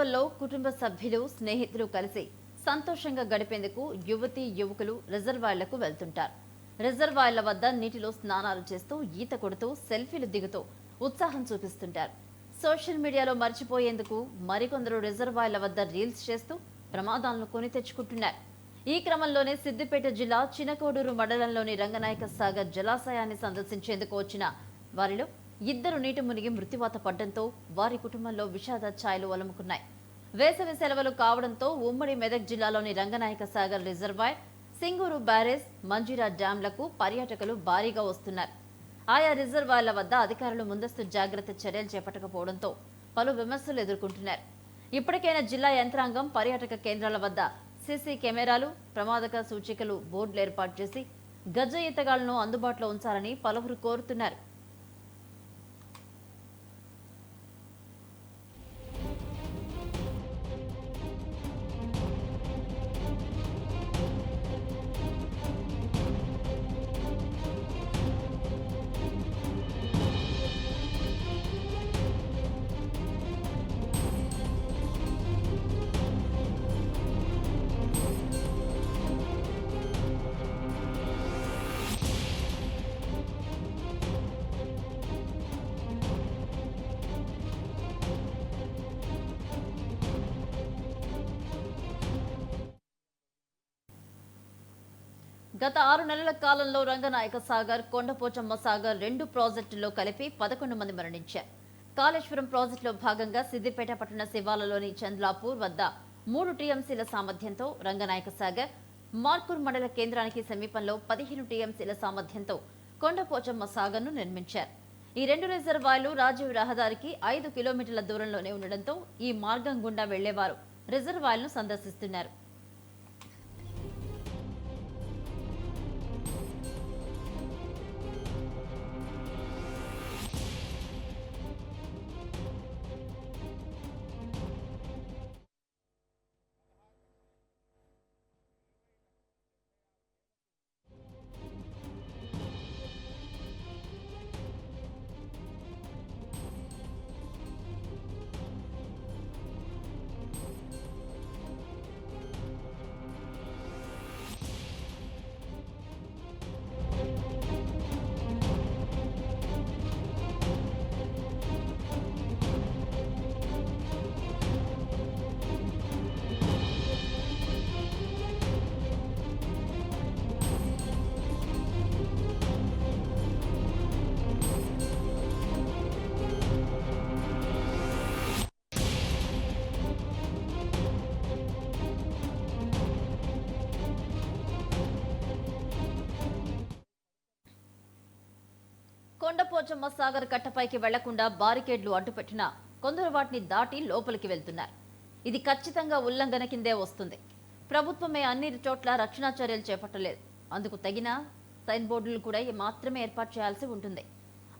సెలవుల్లో కుటుంబ సభ్యులు స్నేహితులు కలిసి సంతోషంగా గడిపేందుకు యువతీ యువకులు రిజర్వాయర్లకు వెళ్తుంటారు. రిజర్వాయర్ల వద్ద నీటిలో స్నానాలు చేస్తూ ఈత కొడుతూ సెల్ఫీలు దిగుతూ ఉత్సాహం చూపిస్తుంటారు. సోషల్ మీడియాలో మర్చిపోయేందుకు మరికొందరు రిజర్వాయర్ల వద్ద రీల్స్ చేస్తూ ప్రమాదాలను కొని తెచ్చుకుంటున్నారు. ఈ క్రమంలోనే సిద్దిపేట జిల్లా చినకోడూరు మండలంలోని రంగనాయక సాగర్ జలాశయాన్ని సందర్శించేందుకు వచ్చిన వారిలో ఇద్దరు నీటి మునిగి మృత్యువాత పడ్డంతో వారి కుటుంబంలో విషాద ఛాయలు అలుముకున్నాయి. వేసవి సెలవులు కావడంతో ఉమ్మడి మెదక్ జిల్లాలోని రంగనాయక సాగర్ రిజర్వాయర్, సింగూరు బ్యారేజ్, మంజీరా డ్యాంలకు పర్యాటకులు భారీగా వస్తున్నారు. ఆయా రిజర్వాయర్ల వద్ద అధికారులు ముందస్తు జాగ్రత్త చర్యలు చేపట్టకపోవడంతో పలు విమర్శలు ఎదుర్కొంటున్నారు. ఇప్పటికైనా జిల్లా యంత్రాంగం పర్యాటక కేంద్రాల వద్ద సీసీ కెమెరాలు, ప్రమాదక సూచికలు బోర్డులు ఏర్పాటు చేసి గజ ఈతగాళ్లను అందుబాటులో ఉంచాలని పలువురు కోరుతున్నారు. గత 6 నెలల కాలంలో రంగనాయక సాగర్, కొండపోచమ్మ సాగర్ 2 ప్రాజెక్టుల్లో కలిపి 11 మంది మరణించారు. కాళేశ్వరం ప్రాజెక్టులో భాగంగా సిద్దిపేట పట్టణ శివాలలోని చంద్లాపూర్ వద్ద 3 టీఎంసీల సామర్థ్యంతో రంగనాయక సాగర్, మార్కూర్ మండల కేంద్రానికి సమీపంలో 15 టీఎంసీల సామర్థ్యంతో కొండపోచమ్మ సాగర్ను నిర్మించారు. ఈ 2 రిజర్వాయర్లు రాజీవ్ రహదారికి 5 కిలోమీటర్ల దూరంలోనే ఉండడంతో ఈ మార్గం గుండా వెళ్లేవారు రిజర్వాయర్లను సందర్శిస్తున్నారు. కొండపోచమ్మ సాగర్ కట్టపైకి వెళ్లకుండా బారికేడ్లు అడ్డుపెట్టినా కొందరు వాటిని దాటి లోపలికి వెళ్తున్నారు. ఇది ఖచ్చితంగా ఉల్లంఘన కిందే వస్తుంది. ప్రభుత్వమే అన్ని చోట్ల రక్షణ చర్యలు చేపట్టలేదు. అందుకు తగిన సైన్ బోర్డులు కూడా మాత్రమే ఏర్పాటు చేయాల్సి ఉంటుంది.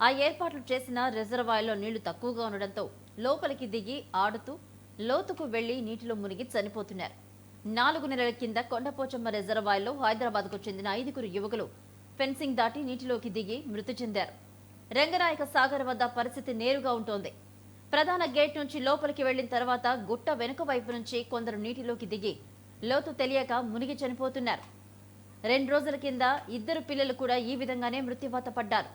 ఆ ఏర్పాట్లు చేసిన రిజర్వాయర్లో నీళ్లు తక్కువగా ఉండడంతో లోపలికి దిగి ఆడుతూ లోతుకు వెళ్లి నీటిలో మునిగి చనిపోతున్నారు. 4 నెలల కింద కొండపోచమ్మ రిజర్వాయర్లో హైదరాబాద్కు చెందిన 5 యువకులు ఫెన్సింగ్ దాటి నీటిలోకి దిగి మృతి చెందారు. రంగనాయక సాగర్ వద్ద పరిస్థితి నేరుగా ఉంటోంది. ప్రధాన గేట్ నుంచి లోపలికి వెళ్లిన తర్వాత గుట్ట వెనుక వైపు నుంచి కొందరు నీటిలోకి దిగి లోతు తెలియక మునిగి చనిపోతున్నారు. 2 రోజుల కింద 2 పిల్లలు కూడా ఈ విధంగానే మృత్యువాత పడ్డారు.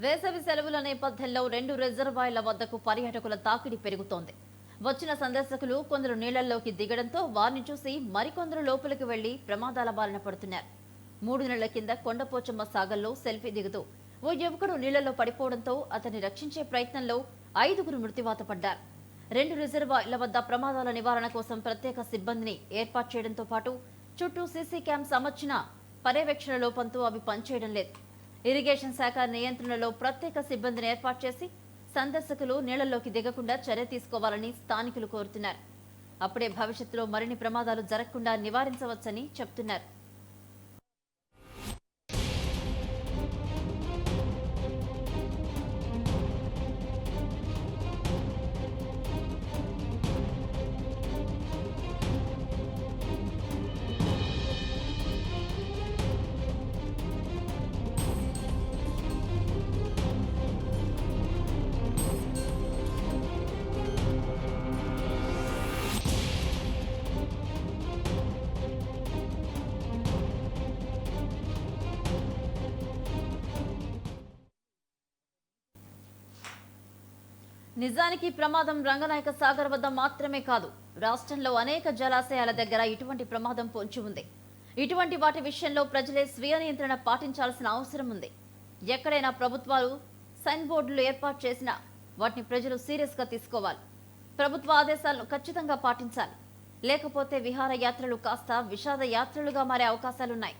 వేసవి సెలవుల నేపథ్యంలో 2 రిజర్వాయర్ల వద్దకు పర్యాటకుల తాకిడి పెరుగుతోంది. వచ్చిన సందర్శకులు కొందరు నీళ్లలోకి దిగడంతో వారిని చూసి మరికొందరు లోపలికి వెళ్లి ప్రమాదాల బారిన పడుతున్నారు. 3 నెలల కింద కొండపోచమ్మ సాగర్లో సెల్ఫీ దిగుతూ ఓ యువకుడు నీళ్లలో పడిపోవడంతో అతన్ని రక్షించే ప్రయత్నంలో 5గురు మృత్యువాత పడ్డారు. 2 రిజర్వాయర్ల వద్ద ప్రమాదాల నివారణ కోసం ప్రత్యేక సిబ్బందిని ఏర్పాటు చేయడంతో పాటు చుట్టూ సీసీ క్యామ్స్ అమర్చిన పర్యవేక్షణ లోపంతో అవి పనిచేయడం లేదు. ఇరిగేషన్ శాఖ నియంత్రణలో ప్రత్యేక సిబ్బందిని ఏర్పాటు చేసి సందర్శకులు నీళ్లలోకి దిగకుండా చర్య తీసుకోవాలని స్థానికులు కోరుతున్నారు. అప్పుడే భవిష్యత్తులో మరిన్ని ప్రమాదాలు జరగకుండా నివారించవచ్చని చెబుతున్నారు. నిజానికి ప్రమాదం రంగనాయక సాగర్ వద్ద మాత్రమే కాదు, రాష్ట్రంలో అనేక జలాశయాల దగ్గర ఇటువంటి ప్రమాదం పొంచి ఉంది. ఇటువంటి వాటి విషయంలో ప్రజలే స్వీయ నియంత్రణ పాటించాల్సిన అవసరం ఉంది. ఎక్కడైనా ప్రభుత్వాలు సైన్ బోర్డులు ఏర్పాటు చేసినా వాటిని ప్రజలు సీరియస్ గా తీసుకోవాలి. ప్రభుత్వ ఆదేశాలను ఖచ్చితంగా పాటించాలి. లేకపోతే విహారయాత్రలు కాస్త విషాద యాత్రలుగా మారే అవకాశాలున్నాయి.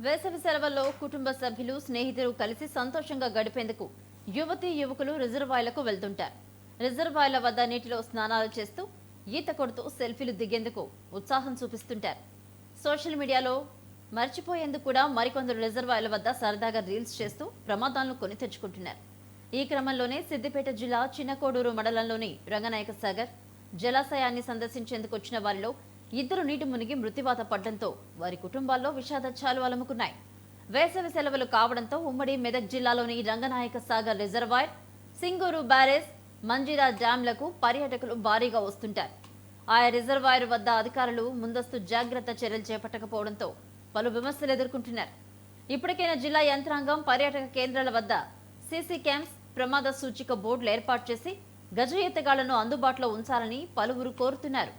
వేసవి సెలవుల్లో కుటుంబ సభ్యులు స్నేహితులు కలిసి సంతోషంగా గడిపేందుకు యువతీ యువకులు రిజర్వాయర్లకు వెళ్తుంటారు. రిజర్వాయర్ల వద్ద నీటిలో స్నానాలు చేస్తూ ఈత కొడుతూ సెల్ఫీలు దిగేందుకు ఉత్సాహం చూపిస్తుంటారు. సోషల్ మీడియాలో మర్చిపోయేందుకు కూడా మరికొందరు రిజర్వాయర్ల వద్ద సరదాగా రీల్స్ చేస్తూ ప్రమాదాలను కొని తెచ్చుకుంటున్నారు. ఈ క్రమంలోనే సిద్దిపేట జిల్లా చిన్నకోడూరు మండలంలోని రంగనాయక సాగర్ జలాశయాన్ని సందర్శించేందుకు వచ్చిన వారిలో 2 నీటి మునిగి మృత్యువాత పడడంతో వారి కుటుంబాల్లో విషాదఛాలు అలముకున్నాయి. వేసవి సెలవులు కావడంతో ఉమ్మడి మెదక్ జిల్లాలోని రంగనాయక సాగర్ రిజర్వాయర్, సింగూరు బ్యారేజ్, మంజీరా డ్యాంలకు పర్యాటకులు భారీగా వస్తుంటారు. ఆయా రిజర్వాయర్ వద్ద అధికారులు ముందస్తు జాగ్రత్త చర్యలు చేపట్టకపోవడంతో పలు విమర్శలు ఎదుర్కొంటున్నారు. ఇప్పటికైనా జిల్లా యంత్రాంగం పర్యాటక కేంద్రాల వద్ద సీసీ క్యామ్స్, ప్రమాద సూచిక బోర్డులు ఏర్పాటు చేసి గజ ఈతగాళ్లను అందుబాటులో ఉంచాలని పలువురు కోరుతున్నారు.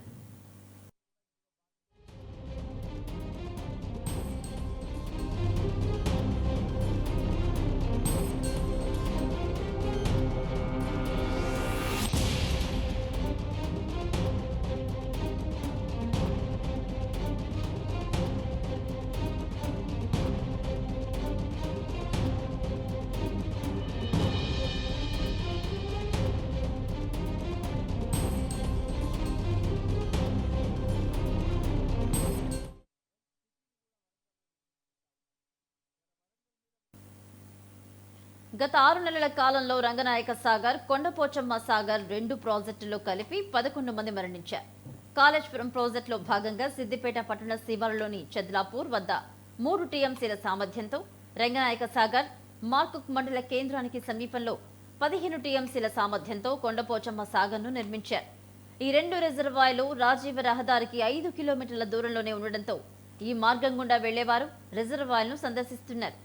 గత 6 నెలల కాలంలో రంగనాయక సాగర్, కొండపోచమ్మ సాగర్ 2 ప్రాజెక్టుల్లో కలిపి 11 మంది మరణించారు. కాళేశ్వరం ప్రాజెక్టులో భాగంగా సిద్దిపేట పట్టణ శివారులోని చెద్లాపూర్ వద్ద 3 టీఎంసీల సామర్థ్యంతో రంగనాయక సాగర్, మార్కుక్ మండల కేంద్రానికి సమీపంలో 15 టీఎంసీల సామర్థ్యంతో కొండపోచమ్మ సాగర్ను నిర్మించారు. ఈ 2 రిజర్వాయర్లు రాజీవ రహదారికి 5 కిలోమీటర్ల దూరంలోనే ఉండడంతో ఈ మార్గం గుండా వెళ్లేవారు రిజర్వాయర్ను సందర్శిస్తున్నారు.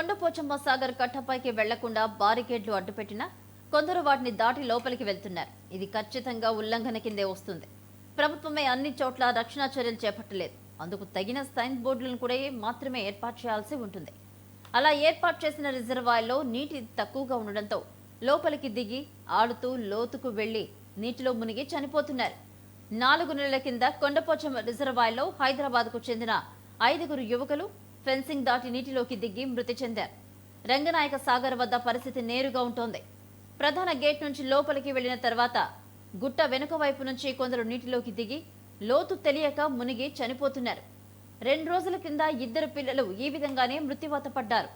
కొండపోచమ్మ సాగర్ కట్టపైకి వెళ్లకుండా బారికేడ్లు అడ్డుపెట్టినా కొందరు వాటిని దాటి లోపలికి వెళ్తున్నారు. ఇది ఖచ్చితంగా ఉల్లంఘన కిందే వస్తుంది. ప్రభుత్వమే అన్ని చోట్ల రక్షణ చర్యలు చేపట్టలేదు. అందుకు తగిన సైన్ బోర్డులను కూడా మాత్రమే ఏర్పాటు చేయాల్సి ఉంటుంది. అలా ఏర్పాటు చేసిన రిజర్వాయర్లో నీటి తక్కువగా ఉండడంతో లోపలికి దిగి ఆడుతూ లోతుకు వెళ్లి నీటిలో మునిగి చనిపోతున్నారు. 4 నెలల కింద కొండపోచమ్మ రిజర్వాయర్లో హైదరాబాద్కు చెందిన 5 యువకులు ఫెన్సింగ్ దాటి నీటిలోకి దిగి మృతి చెందారు. రంగనాయక సాగర్ వద్ద పరిస్థితి నేరుగా ఉంటోంది. ప్రధాన గేట్ నుంచి లోపలికి వెళ్లిన తర్వాత గుట్ట వెనుక వైపు నుంచి కొందరు నీటిలోకి దిగి లోతు తెలియక మునిగి చనిపోతున్నారు. 2 రోజుల కింద 2 పిల్లలు ఈ విధంగానే మృత్యువాత పడ్డారు.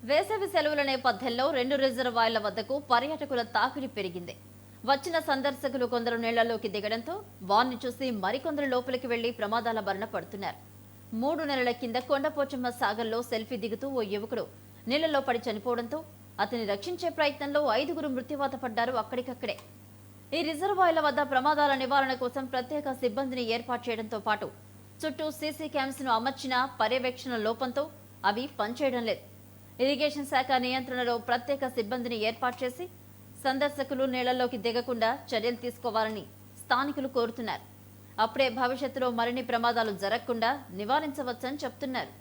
వేసవి సెలవుల నేపథ్యంలో 2 రిజర్వాయర్ల వద్దకు పర్యాటకుల తాకిడి పెరిగింది. వచ్చిన సందర్శకులు కొందరు నీళ్లలోకి దిగడంతో వారిని చూసి మరికొందరు లోపలికి వెళ్లి ప్రమాదాల బారిన పడుతున్నారు. 3 నెలల కింద కొండపోచమ్మ సాగర్లో సెల్ఫీ దిగుతూ ఓ యువకుడు నీళ్లలో పడి చనిపోవడంతో అతన్ని రక్షించే ప్రయత్నంలో 5 మృత్యువాత పడ్డారు అక్కడికక్కడే. ఈ రిజర్వాయర్ల వద్ద ప్రమాదాల నివారణ కోసం ప్రత్యేక సిబ్బందిని ఏర్పాటు చేయడంతో పాటు చుట్టూ సీసీ క్యామ్స్ ను అమర్చిన పర్యవేక్షణ లోపంతో అవి పనిచేయడం లేదు. ఇరిగేషన్ శాఖ నియంత్రణలో ప్రత్యేక సిబ్బందిని ఏర్పాటు చేసి సందర్శకులు నీళ్లలోకి దిగకుండా చర్యలు తీసుకోవాలని స్థానికులు కోరుతున్నారు. అప్పుడే భవిష్యత్తులో మరిన్ని ప్రమాదాలు జరగకుండా నివారించవచ్చని చెప్తున్నారు.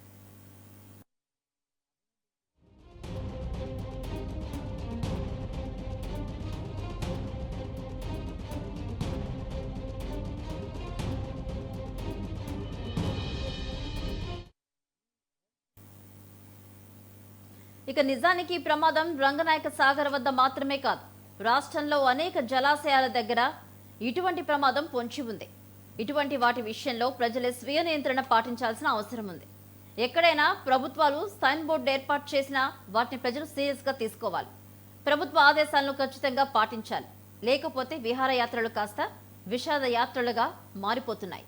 ఇక నిజానికి ప్రమాదం రంగనాయక సాగర్ వద్ద మాత్రమే కాదు, రాష్ట్రంలో అనేక జలాశయాల దగ్గర ఇటువంటి ప్రమాదం పొంచి ఉంది. ఇటువంటి వాటి విషయంలో ప్రజలే స్వీయ నియంత్రణ పాటించాల్సిన అవసరం ఉంది. ఎక్కడైనా ప్రభుత్వాలు సైన్ బోర్డు ఏర్పాటు చేసినా వాటిని ప్రజలు సీరియస్ గా తీసుకోవాలి. ప్రభుత్వ ఆదేశాలను ఖచ్చితంగా పాటించాలి. లేకపోతే విహారయాత్రలు కాస్త విషాద యాత్రలుగా మారిపోతున్నాయి.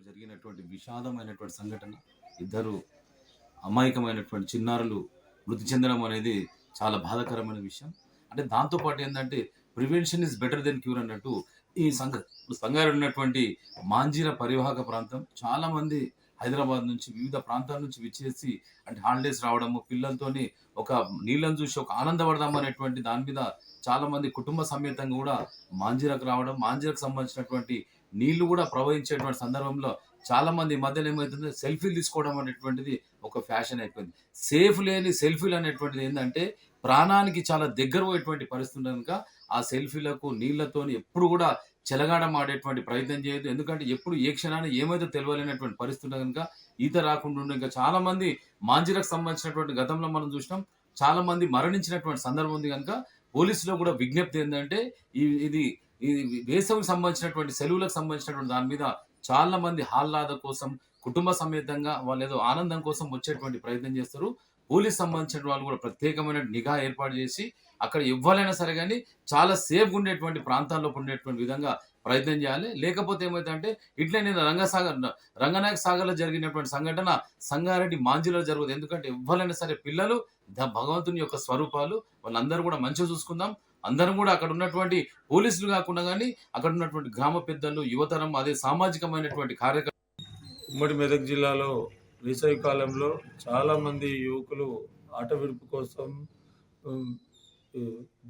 జరిగినటువంటి విషాదమైనటువంటి సంఘటన, 2 అమాయకమైనటువంటి చిన్నారులు మృతి చెందడం అనేది చాలా బాధాకరమైన విషయం. అంటే దాంతోపాటు ఏంటంటే prevention is better than cure అన్నట్టు ఈ సంగారెడ్డి ఉన్నటువంటి మాంజీర పరివాహక ప్రాంతం చాలా మంది హైదరాబాద్ నుంచి వివిధ ప్రాంతాల నుంచి విచ్చేసి అంటే హాలిడేస్ రావడము, పిల్లలతోని ఒక నీళ్ళని చూసి ఒక ఆనందపడదాం అనేటువంటి దాని మీద చాలామంది కుటుంబ సమేతంగా గూడా మాంజిరకు రావడం, మాంజిరకు సంబంధించినటువంటి నీళ్లు గూడా ప్రవహించేటువంటి సందర్భంలో చాలామంది ఈ మధ్యలో ఏమైతుంది సెల్ఫీలు తీసుకోవడం అనేటువంటిది ఒక ఫ్యాషన్ అయిపోయింది. సేఫ్ లేని సెల్ఫీలు అనేటువంటిది ఏందంటే ప్రాణానికి చాలా దగ్గర పోయేటువంటి పరిస్థితి ఉంది గనుక ఆ సెల్ఫీలకు, నీళ్లతోని ఎప్పుడు గూడా చెలగాటమాడేటువంటి ప్రయత్నం చేయొద్దు. ఎందుకంటే ఎప్పుడు ఏ క్షణాన ఏమైతే తెలవలేనటువంటి పరిస్థితి ఉంది గనుక ఈత రాకుండా ఉండే ఇంకా చాలామంది మాంజిరకు సంబంధించినటువంటి గతంలో మనం చూసినాం. చాలామంది మరణించినటువంటి సందర్భం ఉంది గనుక పోలీసులో కూడా విజ్ఞప్తి ఏందంటే ఇది వేసవికి సంబంధించినటువంటి సెలవులకు సంబంధించినటువంటి దాని మీద చాలామంది ఆహ్లాదం కోసం, కుటుంబ సమేతంగా వాళ్ళేదో ఆనందం కోసం వచ్చేటువంటి ప్రయత్నం చేస్తారు. పోలీస్ సంబంధించిన వాళ్ళు కూడా ప్రత్యేకమైన నిఘా ఏర్పాటు చేసి, అక్కడ ఎవ్వరైనా సరే గానీ చాలా సేఫ్‌గా ఉండేటువంటి ప్రాంతాల్లో ఉండేటువంటి విధంగా ప్రయత్నం చేయాలి. లేకపోతే ఏమైతదంటే ఇట్లే నేను రంగనాయక సాగర్‌లో జరిగినటువంటి సంఘటన సంగారెడ్డి మాంజిలో జరగదు. ఎందుకంటే ఎవ్వరైనా సరే పిల్లలు భగవంతుని యొక్క స్వరూపాలు. వాళ్ళందరూ కూడా మంచిగా చూసుకుందాం. అందరం గూడా అక్కడ ఉన్నటువంటి పోలీసులు గాకుండా గానీ, అక్కడ ఉన్నటువంటి గ్రామ పెద్దలు, యువతరం అదే సామాజికమైనటువంటి ఉమ్మడి మెదక్ జిల్లాలో వేసవి కాలంలో చాలామంది యువకులు ఆట విడుపు కోసం ఉమ్, ఈ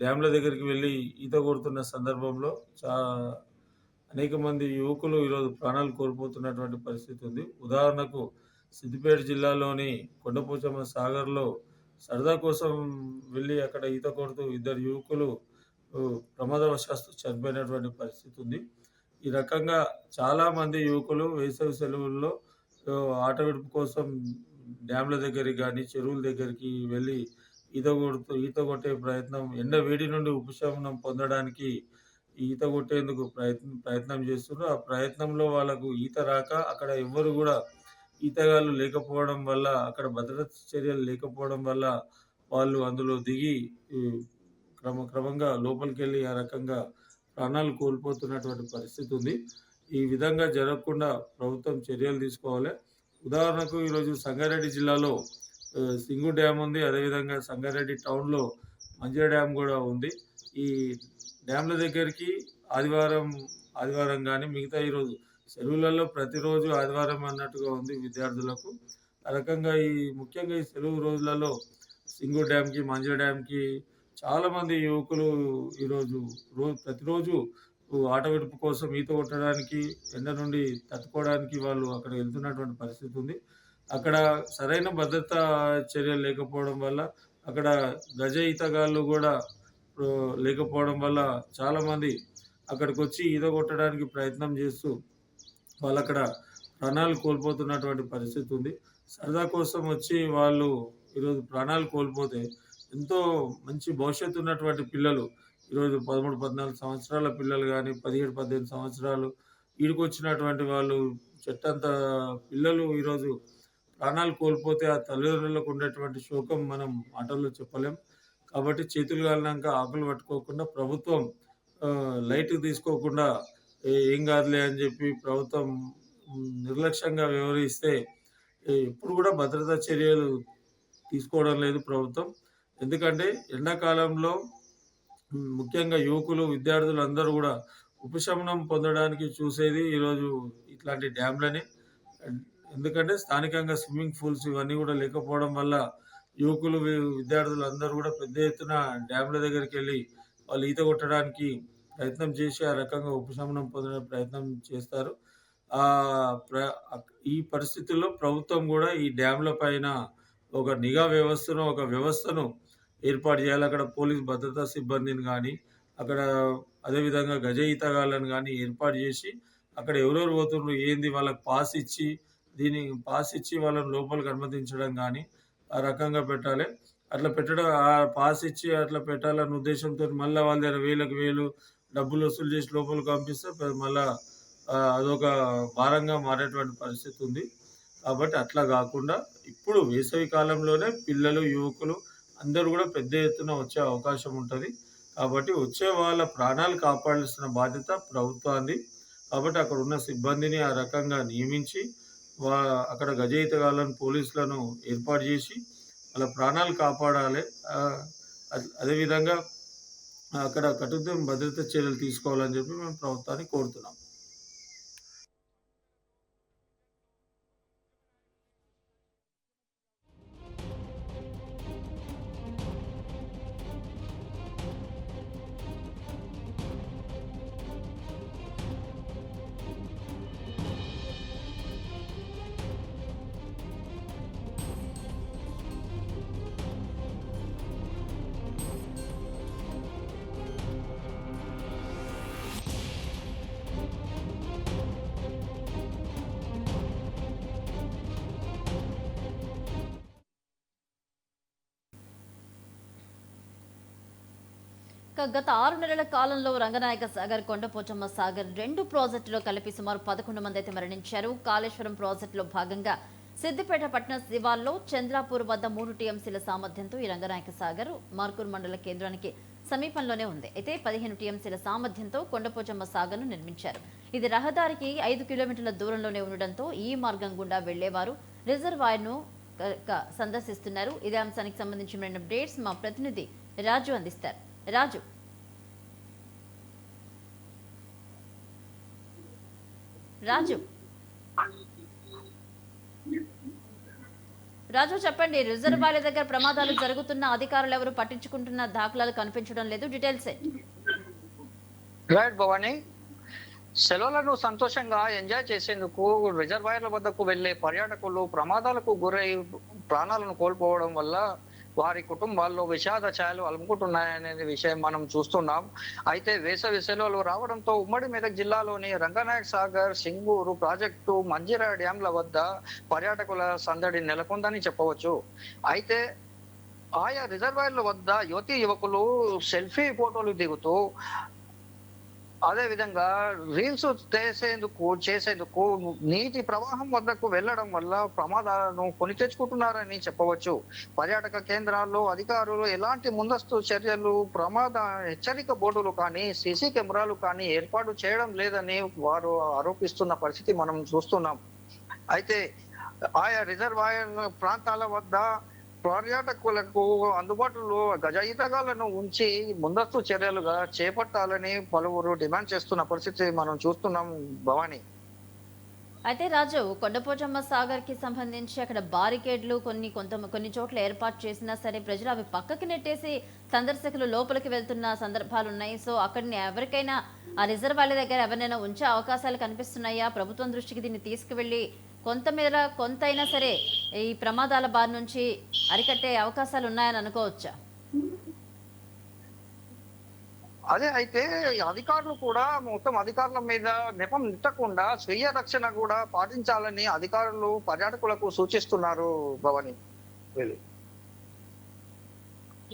డ్యామ్ల దగ్గరికి వెళ్ళి ఈత కొడుతున్న సందర్భంలో అనేక మంది యువకులు ఈరోజు ప్రాణాలు కోల్పోతున్నటువంటి పరిస్థితి ఉంది. ఉదాహరణకు సిద్దిపేట జిల్లాలోని కొండపోచమ్మ సాగర్లో సరదా కోసం వెళ్ళి అక్కడ ఈత కొడుతూ ఇద్దరు యువకులు ప్రమాదవశాత్తు చనిపోయినటువంటి పరిస్థితి ఉంది. ఈ రకంగా చాలామంది యువకులు వేసవి సెలవుల్లో ఆట విడుపు కోసం డ్యామ్ల దగ్గరికి కానీ చెరువుల దగ్గరికి వెళ్ళి ఈత కొట్టే ప్రయత్నం, ఎండ వేడి నుండి ఉపశమనం పొందడానికి ఈత కొట్టేందుకు ప్రయత్నం చేస్తున్నారు. ఆ ప్రయత్నంలో వాళ్ళకు ఈత రాక అక్కడ ఎవ్వరు కూడా ఈతగాళ్ళు లేకపోవడం వల్ల, అక్కడ భద్రతా చర్యలు లేకపోవడం వల్ల వాళ్ళు అందులో దిగి క్రమంగా లోపలికెళ్ళి ఆ రకంగా ప్రాణాలు కోల్పోతున్నటువంటి పరిస్థితి ఉంది. ఈ విధంగా జరగకుండా ప్రభుత్వం చర్యలు తీసుకోవాలి. ఉదాహరణకు ఈరోజు సంగారెడ్డి జిల్లాలో సింగు డ్యామ్ ఉంది. అదేవిధంగా సంగారెడ్డి టౌన్లో మంజర డ్యామ్ కూడా ఉంది. ఈ డ్యామ్ల దగ్గరికి ఆదివారం కానీ మిగతా ఈరోజు సెలవులలో ప్రతిరోజు ఆదివారం అన్నట్టుగా ఉంది విద్యార్థులకు. ఆ రకంగా ముఖ్యంగా ఈ సెలవు రోజులలో సింగు డ్యామ్కి, మంజర డ్యామ్కి చాలామంది యువకులు ఈరోజు ప్రతిరోజు ఆట విడుపు కోసం ఈత కొట్టడానికి, ఎండ నుండి తట్టుకోవడానికి వాళ్ళు అక్కడ వెళ్తున్నటువంటి పరిస్థితి ఉంది. అక్కడ సరైన భద్రతా చర్యలు లేకపోవడం వల్ల, అక్కడ గజ ఈతగాళ్ళు కూడా లేకపోవడం వల్ల చాలామంది అక్కడికి వచ్చి ఈత కొట్టడానికి ప్రయత్నం చేస్తూ వాళ్ళు అక్కడ ప్రాణాలు కోల్పోతున్నటువంటి పరిస్థితి ఉంది. సరదా కోసం వచ్చి వాళ్ళు ఈరోజు ప్రాణాలు కోల్పోతే ఎంతో మంచి భవిష్యత్తు ఉన్నటువంటి పిల్లలు, ఈరోజు 13, 14 సంవత్సరాల పిల్లలు కానీ, 17, 18 సంవత్సరాలు ఈడుకొచ్చినటువంటి వాళ్ళు, చెట్టంత పిల్లలు ఈరోజు ప్రాణాలు కోల్పోతే ఆ తల్లిదండ్రులకు ఉండేటువంటి శోకం మనం మాటల్లో చెప్పలేం. కాబట్టి చేతులు కాలినాక ఆకులు పట్టుకోకుండా ప్రభుత్వం లైట్ తీసుకోకుండా ఏం కాదులే అని చెప్పి ప్రభుత్వం నిర్లక్ష్యంగా వ్యవహరిస్తే ఎప్పుడు కూడా భద్రతా చర్యలు తీసుకోవడం లేదు ప్రభుత్వం. ఎందుకంటే ఎండాకాలంలో ముఖ్యంగా యువకులు, విద్యార్థులు అందరూ కూడా ఉపశమనం పొందడానికి చూసేది ఈరోజు ఇట్లాంటి డ్యామ్లని. ఎందుకంటే స్థానికంగా స్విమ్మింగ్ పూల్స్ ఇవన్నీ కూడా లేకపోవడం వల్ల యువకులు, విద్యార్థులు అందరూ కూడా పెద్ద ఎత్తున డ్యామ్ల దగ్గరికి వెళ్ళి వాళ్ళు ఈత కొట్టడానికి ప్రయత్నం చేసి ఆ రకంగా ఉపశమనం పొందే ప్రయత్నం చేస్తారు. ఈ పరిస్థితుల్లో ప్రభుత్వం కూడా ఈ డ్యామ్ల పైన ఒక నిఘా వ్యవస్థను ఏర్పాటు చేయాలి. అక్కడ పోలీస్ భద్రతా సిబ్బందిని కానీ, అక్కడ అదేవిధంగా గజ ఈతగాళ్ళని కానీ ఏర్పాటు చేసి అక్కడ ఎవరెవరు పోతున్నారు ఏంది వాళ్ళకి పాస్ ఇచ్చి వాళ్ళని లోపలికి అనుమతించడం కానీ ఆ రకంగా పెట్టాలి. అట్లా పెట్టడం, ఆ పాస్ ఇచ్చి అట్లా పెట్టాలన్న ఉద్దేశంతో మళ్ళీ వాళ్ళ దగ్గర వేలకు వేలు డబ్బులు వసూలు చేసి లోపలికి పంపిస్తే మళ్ళా అదొక భారంగా మారేటువంటి పరిస్థితి ఉంది. కాబట్టి అట్లా కాకుండా ఇప్పుడు వేసవి కాలంలోనే పిల్లలు, యువకులు అందరూ కూడా పెద్ద ఎత్తున వచ్చే అవకాశం ఉంటుంది. కాబట్టి వచ్చే వాళ్ళ ప్రాణాలు కాపాడాల్సిన బాధ్యత ప్రభుత్వాన్ని. కాబట్టి అక్కడ ఉన్న సిబ్బందిని ఆ రకంగా నియమించి అక్కడ గజ ఈతగాళ్ళను, పోలీసులను ఏర్పాటు చేసి వాళ్ళ ప్రాణాలు కాపాడాలి. అదేవిధంగా అక్కడ కఠిన భద్రతా చర్యలు తీసుకోవాలని చెప్పి మేము ప్రభుత్వాన్ని కోరుతున్నాం. గత 6 నెలల కాలంలో రంగనాయక సాగర్, కొండపోచమ్మ సాగర్ 2 ప్రాజెక్టులో కలిపి సుమారు 11 మంది అయితే మరణించారు. కాళేశ్వరం ప్రాజెక్టులో భాగంగా సిద్దిపేట పట్టణ శివార్లో చంద్రాపూర్ వద్ద 3 టీఎంసీల సామర్థ్యంతో ఈ రంగనాయక సాగర్ మార్కూర్ మండల కేంద్రానికి సమీపంలోనే ఉంది. అయితే 15 టీఎంసీల సామర్థ్యంతో కొండపోచమ్మ సాగర్ను నిర్మించారు. ఇది రహదారికి 5 కిలోమీటర్ల దూరంలోనే ఉండడంతో ఈ మార్గం గుండా వెళ్లేవారు రిజర్వాయర్ను సందర్శిస్తున్నారు. ఇదే అంశానికి సంబంధించిన అప్డేట్స్ మా ప్రతినిధి రాజు అందిస్తారు. రాజు రాజు రాజు చెప్పండి, రిజర్వాయర్ల దగ్గర ప్రమాదాలు జరుగుతున్న అధికారులు ఎవరు పట్టించుకుంటున్న దాఖలాలు కనిపించడం లేదు. డీటెయిల్స్ రైట్ భవాని, సెలవులను సంతోషంగా ఎంజాయ్ చేసేందుకు రిజర్వాయర్ల వద్దకు వెళ్లే పర్యాటకులు ప్రమాదాలకు గురై ప్రాణాలను కోల్పోవడం వల్ల వారి కుటుంబాల్లో విషాద ఛాయలు అలుముకుంటున్నాయనే విషయం మనం చూస్తున్నాం. అయితే వేసవి సెలవులు రావడంతో ఉమ్మడి మెదక్ జిల్లాలోని రంగనాయక సాగర్, సింగూరు ప్రాజెక్టు, మంజిరా డ్యాంల వద్ద పర్యాటకుల సందడి నెలకొందని చెప్పవచ్చు. అయితే ఆయా రిజర్వాయర్ల వద్ద యువతీ యువకులు సెల్ఫీ ఫోటోలు దిగుతూ అదే విధంగా రీల్స్ చేసేందుకు నీటి ప్రవాహం వద్దకు వెళ్లడం వల్ల ప్రమాదాలను కొని తెచ్చుకుంటున్నారని చెప్పవచ్చు. పర్యాటక కేంద్రాల్లో అధికారులు ఎలాంటి ముందస్తు చర్యలు, ప్రమాద హెచ్చరిక బోర్డులు కానీ, సీసీ కెమెరాలు కానీ ఏర్పాటు చేయడం లేదని వారు ఆరోపిస్తున్న పరిస్థితి మనం చూస్తున్నాం. అయితే ఆయా రిజర్వాయర్ ప్రాంతాల వద్ద పర్యాటకులకు అందుబాటులో గజ ఈతగాళ్లను ఉంచి ముందస్తు చర్యలుగా చేపట్టాలని పలువురు డిమాండ్ చేస్తున్న పరిస్థితి మనం చూస్తున్నాం భవాని. అయితే రాజు, కొండపోచమ్మ సాగర్ కి సంబంధించి అక్కడ బారికేడ్లు కొన్ని చోట్ల ఏర్పాటు చేసినా సరే ప్రజలు అవి పక్కకి నెట్టేసి సందర్శకులు లోపలికి వెళ్తున్న సందర్భాలు ఉన్నాయి. సో అక్కడిని ఎవరికైనా ఆ రిజర్వాయర్ల దగ్గర ఎవరినైనా ఉంచే అవకాశాలు కనిపిస్తున్నాయా? ప్రభుత్వం దృష్టికి దీన్ని తీసుకువెళ్లి కొంతైనా సరే ఈ ప్రమాదాల బారి నుంచి అరికట్టే అవకాశాలు ఉన్నాయని అనుకోవచ్చా? అదే, అయితే అధికారులు కూడా మొత్తం అధికారుల మీద నెపం నెట్టకుండా స్వీయ రక్షణ కూడా పాటించాలని అధికారులు పర్యాటకులకు సూచిస్తున్నారు భవాని.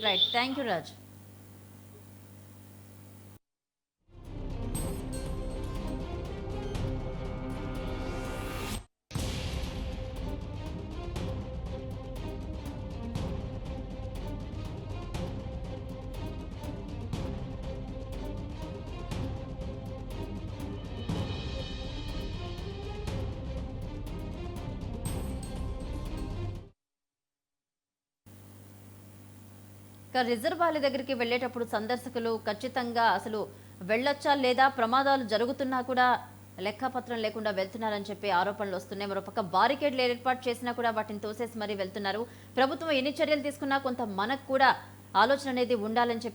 రైట్, థ్యాంక్ యూ రాజు. రిజర్వాయర్ల దగ్గరికి వెళ్ళేటప్పుడు సందర్శకులు ఖచ్చితంగా అసలు వెళ్ళొచ్చా లేదా, ప్రమాదాలు జరుగుతున్నా కూడా లెక్కపత్రం లేకుండా వెళ్తున్నారని చెప్పి ఆరోపణలు వస్తున్నాయి. మరోపక్క బారికేడ్లు ఏర్పాటు చేసినా కూడా వాటిని తోసేసి మరీ వెళ్తున్నారు. ప్రభుత్వం ఎన్ని చర్యలు తీసుకున్నా కొంత మనకు కూడా ఆలోచన అనేది ఉండాలని చెప్పి